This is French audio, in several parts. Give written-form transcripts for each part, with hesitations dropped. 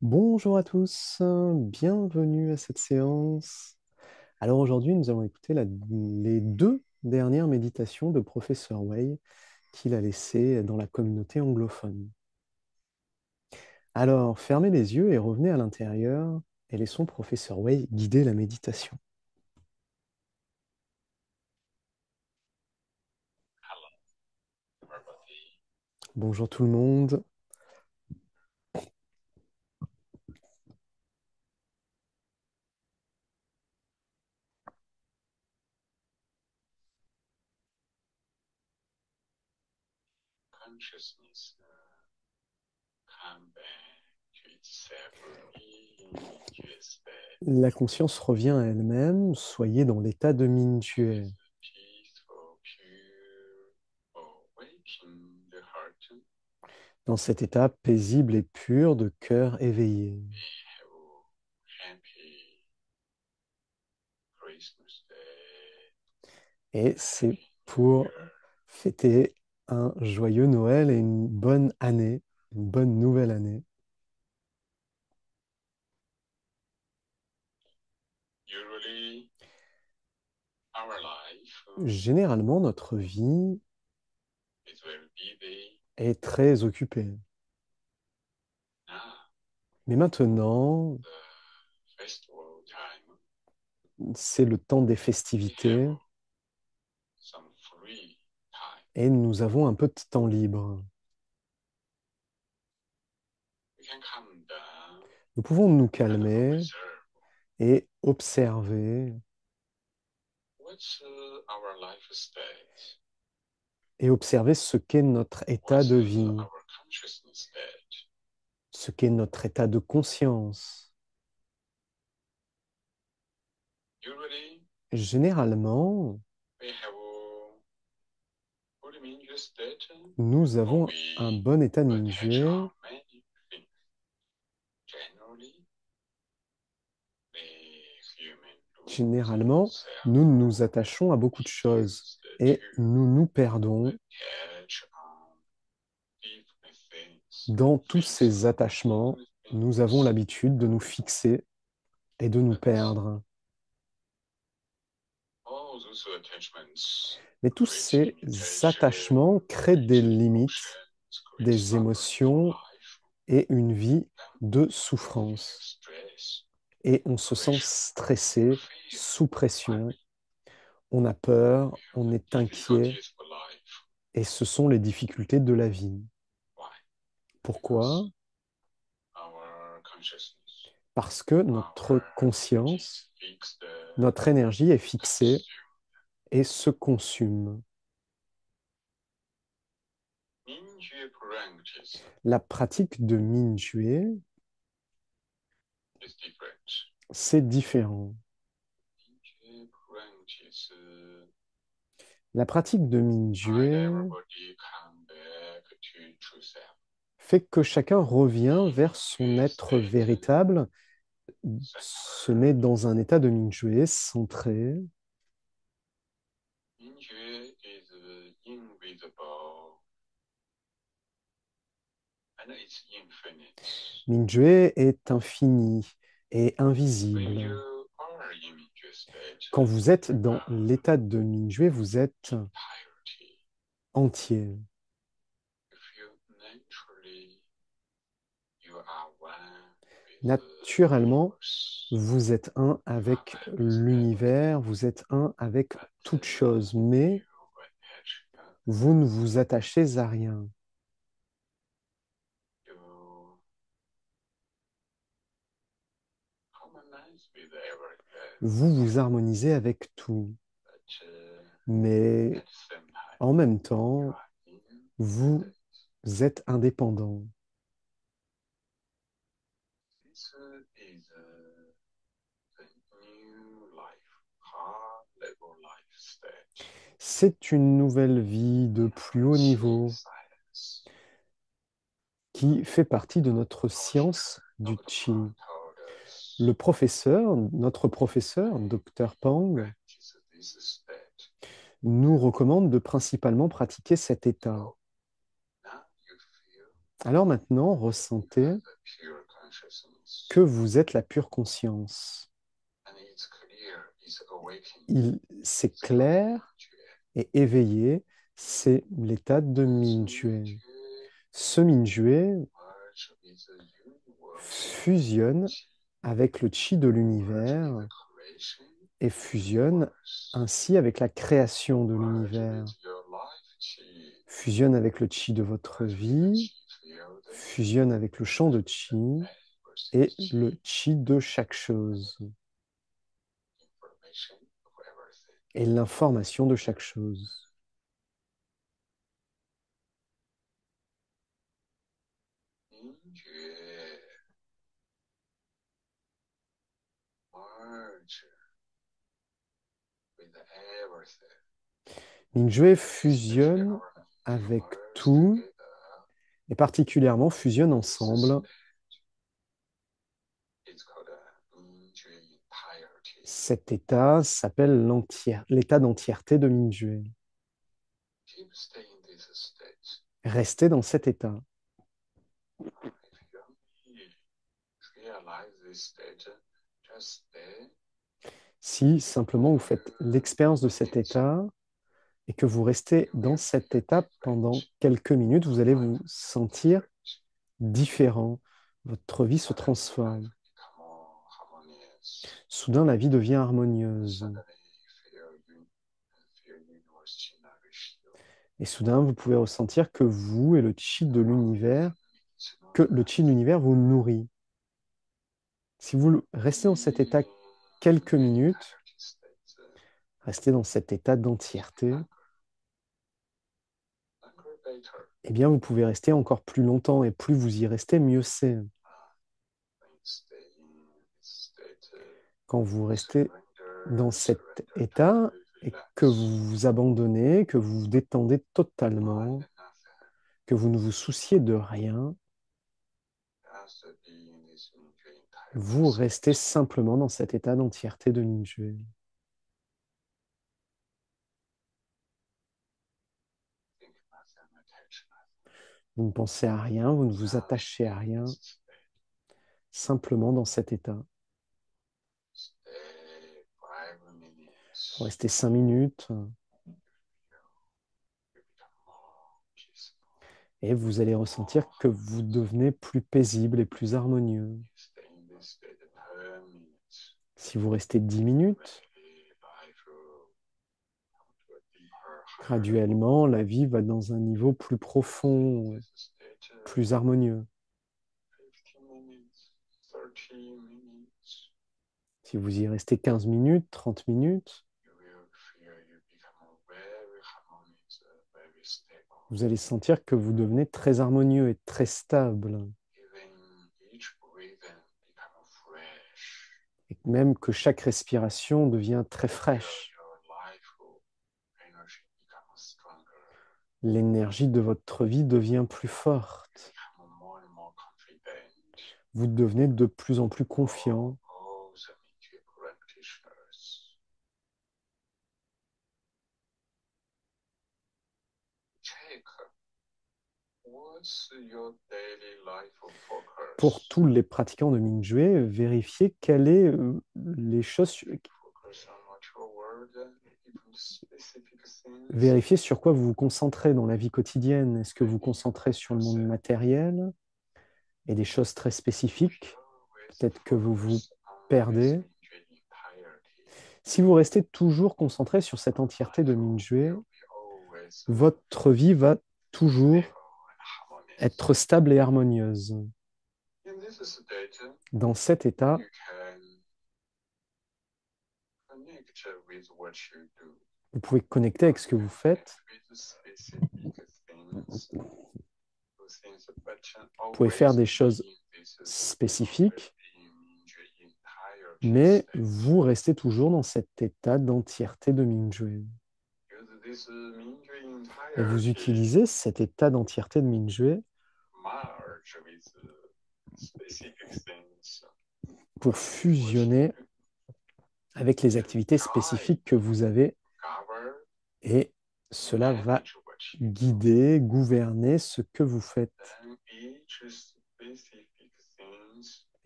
Bonjour à tous, bienvenue à cette séance. Alors aujourd'hui, nous allons écouter les deux dernières méditations de Professeur Way qu'il a laissées dans la communauté anglophone. Alors, fermez les yeux et revenez à l'intérieur et laissons Professeur Way guider la méditation. Bonjour tout le monde. La conscience revient à elle-même, soyez dans l'état de Mingyue. Dans cet état paisible et pur de cœur éveillé. Et c'est pour fêter un joyeux Noël et une bonne année, une bonne nouvelle année. Généralement, notre vie est très occupée. Mais maintenant, c'est le temps des festivités et nous avons un peu de temps libre. Nous pouvons nous calmer et observer ce qu'est notre état de vie, ce qu'est notre état de conscience. Généralement, nous avons un bon état de Mingyue. Généralement, nous nous attachons à beaucoup de choses et nous nous perdons dans tous ces attachements. Nous avons l'habitude de nous fixer et de nous perdre. Mais tous ces attachements créent des limites, des émotions et une vie de souffrance. Et on se sent stressé, sous pression, on a peur, on est inquiet, et ce sont les difficultés de la vie. Pourquoi? Parce que notre conscience, notre énergie est fixée et se consume. La pratique de Mingyue, c'est différent. La pratique de Mingyue fait que chacun revient vers son être véritable, se met dans un état de Mingyue centré. Mingyue est infini et invisible. Quand vous êtes dans l'état de Mingyue, vous êtes entier. Naturellement, vous êtes un avec l'univers, vous êtes un avec toute chose, mais vous ne vous attachez à rien. Vous vous harmonisez avec tout, mais en même temps, vous êtes indépendant. C'est une nouvelle vie de plus haut niveau qui fait partie de notre science du Qi. Notre professeur, Dr Pang, nous recommande de principalement pratiquer cet état. Alors maintenant, ressentez que vous êtes la pure conscience. C'est clair et éveillé, c'est l'état de Mingyue. Ce Mingyue fusionne avec le chi de l'univers et fusionne ainsi avec la création de l'univers. Fusionne avec le chi de votre vie, fusionne avec le champ de chi et le chi de chaque chose et l'information de chaque chose. Mingyue fusionne avec tout et particulièrement fusionne ensemble. Cet état s'appelle l'état d'entièreté de Mingyue. Restez dans cet état. Si simplement vous faites l'expérience de cet état et que vous restez dans cet état pendant quelques minutes, vous allez vous sentir différent. Votre vie se transforme. Soudain, la vie devient harmonieuse. Et soudain, vous pouvez ressentir que vous et le chi de l'univers, que le chi de l'univers vous nourrit. Si vous restez dans cet état quelques minutes, restez dans cet état d'entièreté, eh bien, vous pouvez rester encore plus longtemps et plus vous y restez, mieux c'est. Quand vous restez dans cet état et que vous vous abandonnez, que vous vous détendez totalement, que vous ne vous souciez de rien, vous restez simplement dans cet état d'entièreté de Mingyue. Vous ne pensez à rien, vous ne vous attachez à rien, simplement dans cet état. Vous restez 5 minutes et vous allez ressentir que vous devenez plus paisible et plus harmonieux. Si vous restez 10 minutes, graduellement, la vie va dans un niveau plus profond, plus harmonieux. Si vous y restez 15 minutes, 30 minutes, vous allez sentir que vous devenez très harmonieux et très stable. Et même que chaque respiration devient très fraîche. L'énergie de votre vie devient plus forte. Vous devenez de plus en plus confiant. Pour tous les pratiquants de Mingyue, vérifiez quelles sont les choses, vérifiez sur quoi vous vous concentrez dans la vie quotidienne. Est-ce que vous vous concentrez sur le monde matériel et des choses très spécifiques? Peut-être que vous vous perdez. Si vous restez toujours concentré sur cette entièreté de Mingyue, votre vie va toujours être stable et harmonieuse. Dans cet état, vous pouvez connecter avec ce que vous faites. Vous pouvez faire des choses spécifiques, mais vous restez toujours dans cet état d'entièreté de Mingyue. Et vous utilisez cet état d'entièreté de Mingyue pour fusionner avec les activités spécifiques que vous avez et cela va guider, gouverner ce que vous faites.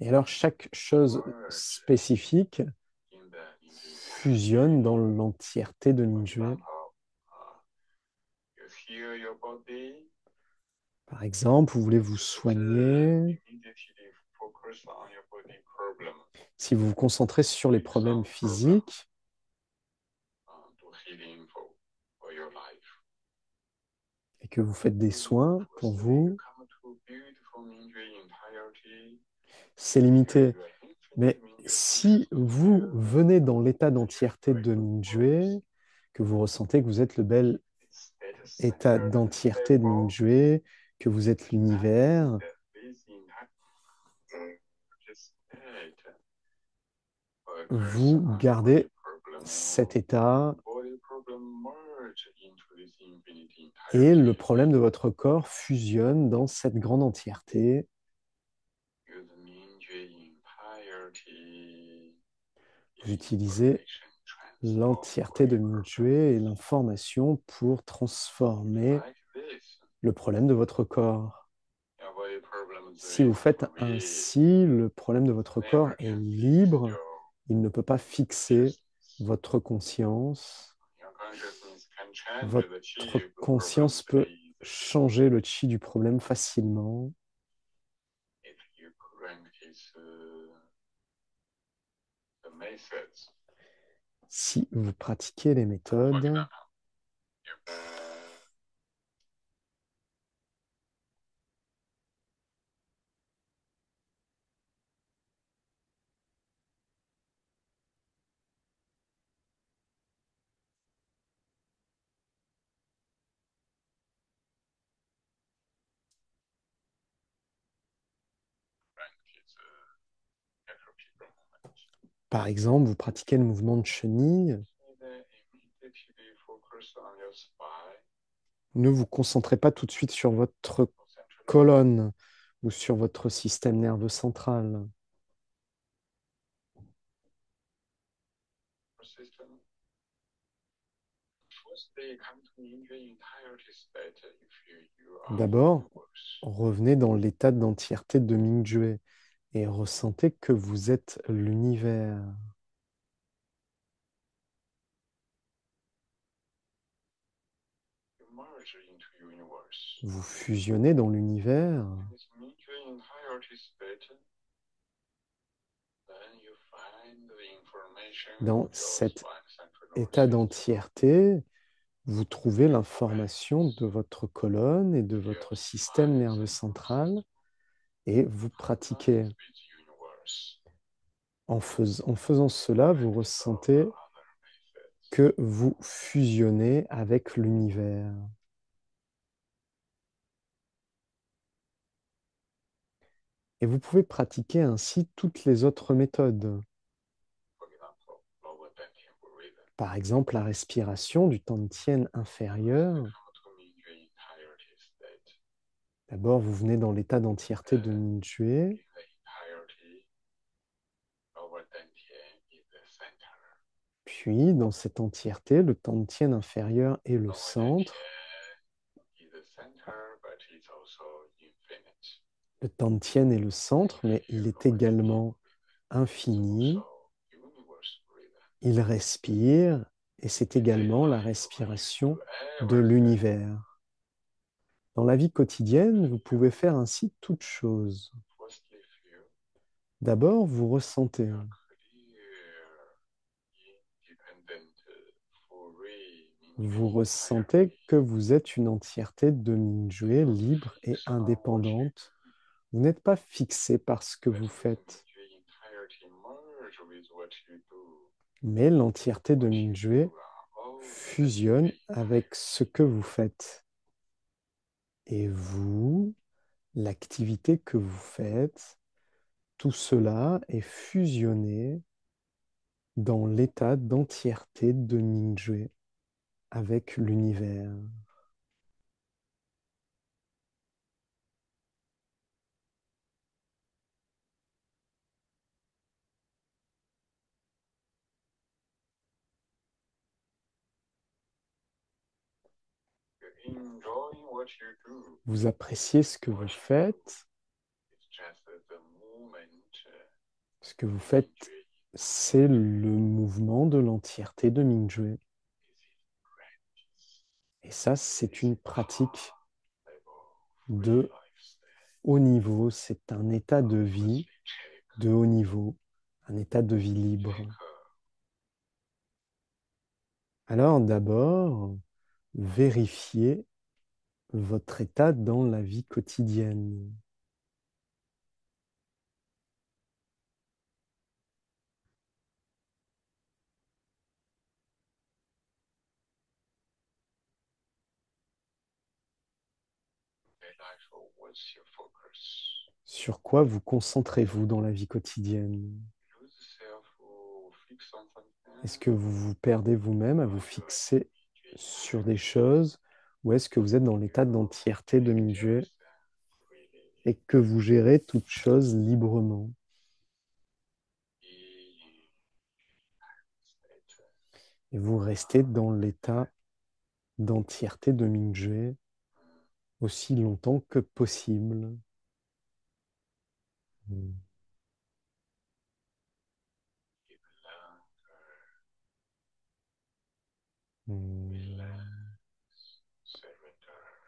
Et alors, chaque chose spécifique fusionne dans l'entièreté de Mingyue. Par exemple, vous voulez vous soigner. Si vous vous concentrez sur les problèmes physiques et que vous faites des soins pour vous, c'est limité. Mais si vous venez dans l'état d'entièreté de Mingyue, que vous ressentez que vous êtes le bel état d'entièreté de Mingyue, que vous êtes l'univers, vous gardez cet état et le problème de votre corps fusionne dans cette grande entièreté. Vous utilisez l'entièreté de Mingyue et l'information pour transformer le problème de votre corps. Si vous faites ainsi, le problème de votre corps est libre, il ne peut pas fixer votre conscience. Votre conscience peut changer le chi du problème facilement. Si vous pratiquez les méthodes, par exemple, vous pratiquez le mouvement de chenille, ne vous concentrez pas tout de suite sur votre colonne ou sur votre système nerveux central. D'abord, revenez dans l'état d'entièreté de Mingyue et ressentez que vous êtes l'univers. Vous fusionnez dans l'univers. Dans cet état d'entièreté, vous trouvez l'information de votre colonne et de votre système nerveux central et vous pratiquez. En faisant cela, vous ressentez que vous fusionnez avec l'univers. Et vous pouvez pratiquer ainsi toutes les autres méthodes. Par exemple, la respiration du Tantien inférieur. D'abord, vous venez dans l'état d'entièreté de Mingyue. Puis, dans cette entièreté, le Tantien inférieur est le centre. Le Tantien est le centre, mais il est également infini. Il respire et c'est également la respiration de l'univers. Dans la vie quotidienne, vous pouvez faire ainsi toute chose. D'abord, vous ressentez. Vous ressentez que vous êtes une entièreté de Mingyue libre et indépendante. Vous n'êtes pas fixé par ce que vous faites. Mais l'entièreté de Mingyue fusionne avec ce que vous faites. Et vous, l'activité que vous faites, tout cela est fusionné dans l'état d'entièreté de Mingyue avec l'univers. Vous appréciez ce que vous faites Ce que vous faites, c'est le mouvement de l'entièreté de Mingjue. Et ça, c'est une pratique de haut niveau. C'est un état de vie de haut niveau, un état de vie libre. Alors d'abord, vérifiez votre état dans la vie quotidienne. Sur quoi vous concentrez-vous dans la vie quotidienne? Est-ce que vous vous perdez vous-même à vous fixer sur des choses ou est-ce que vous êtes dans l'état d'entièreté de Mingjue et que vous gérez toute chose librement? Et vous restez dans l'état d'entièreté de Mingjue aussi longtemps que possible.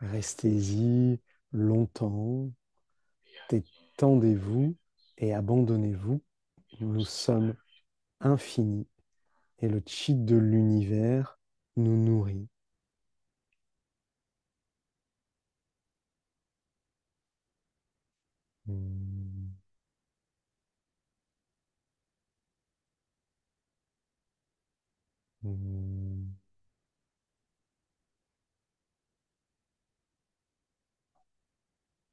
Restez-y longtemps, détendez-vous et abandonnez-vous. Nous sommes infinis et le chi de l'univers nous nourrit. Hmm. Hmm.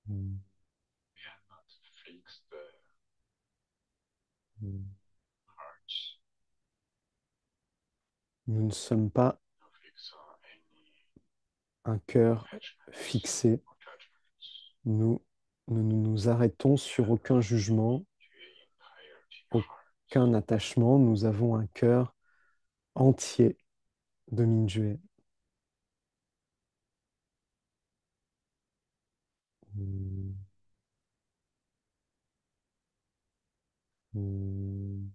Hmm. Hmm. Nous ne sommes pas un cœur fixé. Nous, nous ne nous arrêtons sur aucun jugement, aucun attachement. Nous avons un cœur entier de Mingyue. Hmm. Hmm.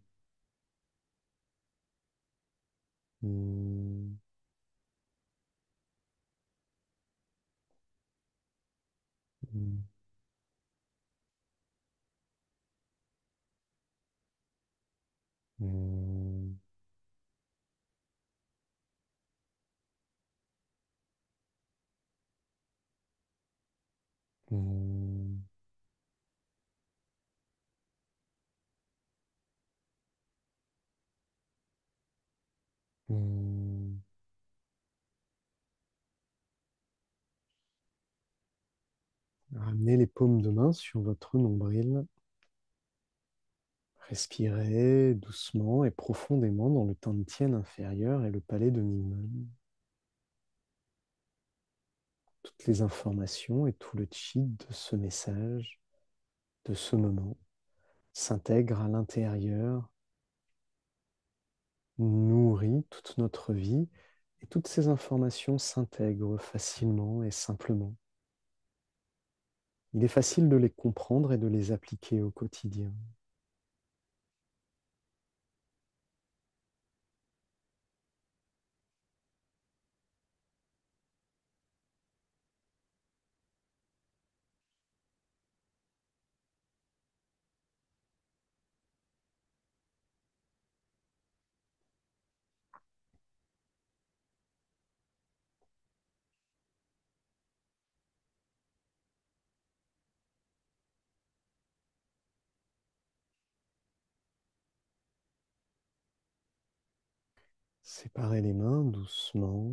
Hmm. Hmm. Hmm. Hmm. Hmm. Ramenez les paumes de main sur votre nombril. Respirez doucement et profondément dans le Tantien inférieur et le palais de Mingmen. Toutes les informations et tout le chi de ce message, de ce moment, s'intègrent à l'intérieur, nourrit toute notre vie et toutes ces informations s'intègrent facilement et simplement. Il est facile de les comprendre et de les appliquer au quotidien. Séparez les mains doucement.